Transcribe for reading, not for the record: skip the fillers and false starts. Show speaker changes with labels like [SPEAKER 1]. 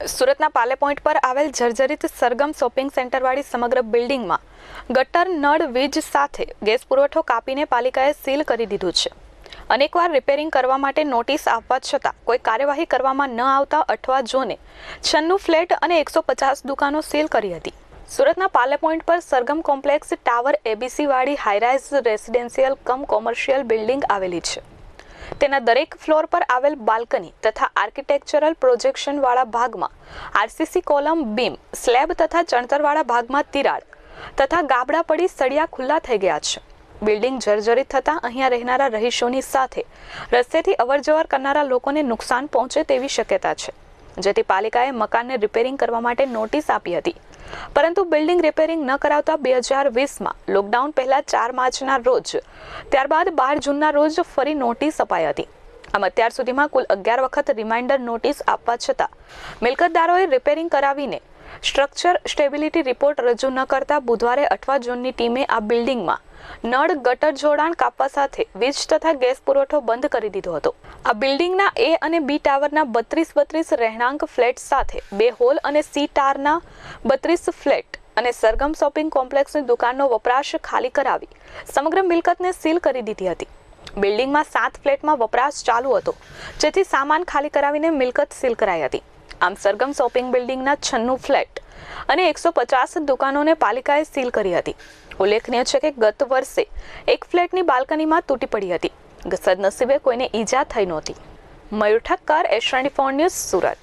[SPEAKER 1] સુરતના પાલે પોઈન્ટ પર આવેલ જર્જરિત સરગમ શોપિંગ સેન્ટરવાળી સમગ્ર બિલ્ડિંગમાં ગટર નળ વીજ સાથે ગેસ પુરવઠો કાપીને પાલિકાએ સીલ કરી દીધું છે। અનેકવાર રિપેરિંગ કરવા માટે નોટિસ આપવા છતાં કોઈ કાર્યવાહી કરવામાં ન આવતા અઠવા ઝોને 96 ફ્લેટ અને 150 દુકાનો સીલ કરી હતી। સુરતના પાલે પોઈન્ટ પર સરગમ કોમ્પ્લેક્સ ટાવર એબીસી વાળી હાઈરાઇઝ રેસિડેન્શિયલ કમ કોમર્શિયલ બિલ્ડિંગ આવેલી છે। તેના દરેક ફ્લોર પર આવેલ બાલ્કની તથા આર્કિટેક્ચરલ પ્રોજેક્શન વાળા ભાગમાં આરસીસી કોલમ બીમ સ્લેબ તથા ચણતરવાળા ભાગમાં તિરાડ તથા ગાબડા પડી સળિયા ખુલ્લા થઈ ગયા છે। બિલ્ડિંગ જર્જરિત થતા અહીંયા રહેનારા રહીશોની સાથે રસ્તેથી અવરજવર કરનારા લોકોને નુકસાન પહોંચે તેવી શક્યતા છે, જેથી પાલિકાએ મકાનને રિપેરિંગ કરવા માટે નોટિસ આપી હતી, પરંતુ બિલ્ડિંગ રિપેરિંગ ન કરાવતા 2020માં લોકડાઉન પહેલા 4 માર્ચના રોજ ત્યારબાદ 12 જૂનના રોજ ફરી નોટિસ અપાઈ હતી। આમ અત્યાર સુધીમાં કુલ 11 વખત રિમાઇન્ડર નોટિસ આપવા છતાં મિલકતદારોએ રિપેરિંગ કરાવીને સ્ટ્રક્ચર સ્ટેબિલિટી રિપોર્ટ રજૂ ન કરતા બુધવારે અઠવા ઝોનની ટીમે આ બિલ્ડિંગમાં નળ ગટર જોડાણ કાપવા સાથે વીજ તથા ગેસ પુરવઠો બંધ કરી દીધો હતો। આ બિલ્ડિંગના એ અને બી ટાવરના 32 રહેણાંક ફ્લેટ સાથે 2 હોલ અને સી ટારના 32 ફ્લેટ અને સરગમ શોપિંગ કોમ્પ્લેક્સની દુકાનનો વપરાશ ખાલી કરાવી સમગ્ર મિલકતને સીલ કરી દીધી હતી। બિલ્ડિંગમાં 7 ફ્લેટમાં વપરાશ ચાલુ હતો, જેથી સામાન ખાલી કરાવીને મિલકત સીલ કરાઈ હતી। આમ સરગમ શોપિંગ બિલ્ડિંગના 96 ફ્લેટ અને 150 દુકાનોને પાલિકાએ સીલ કરી હતી। ઉલ્લેખનીય છે કે ગત વર્ષે એક ફ્લેટની બાલ્કનીમાં તૂટી પડી હતી। સદનસીબે કોઈને ઈજા થઈ નહોતી। મયુર ઠક્કર, એસ24 ન્યૂઝ, સુરત।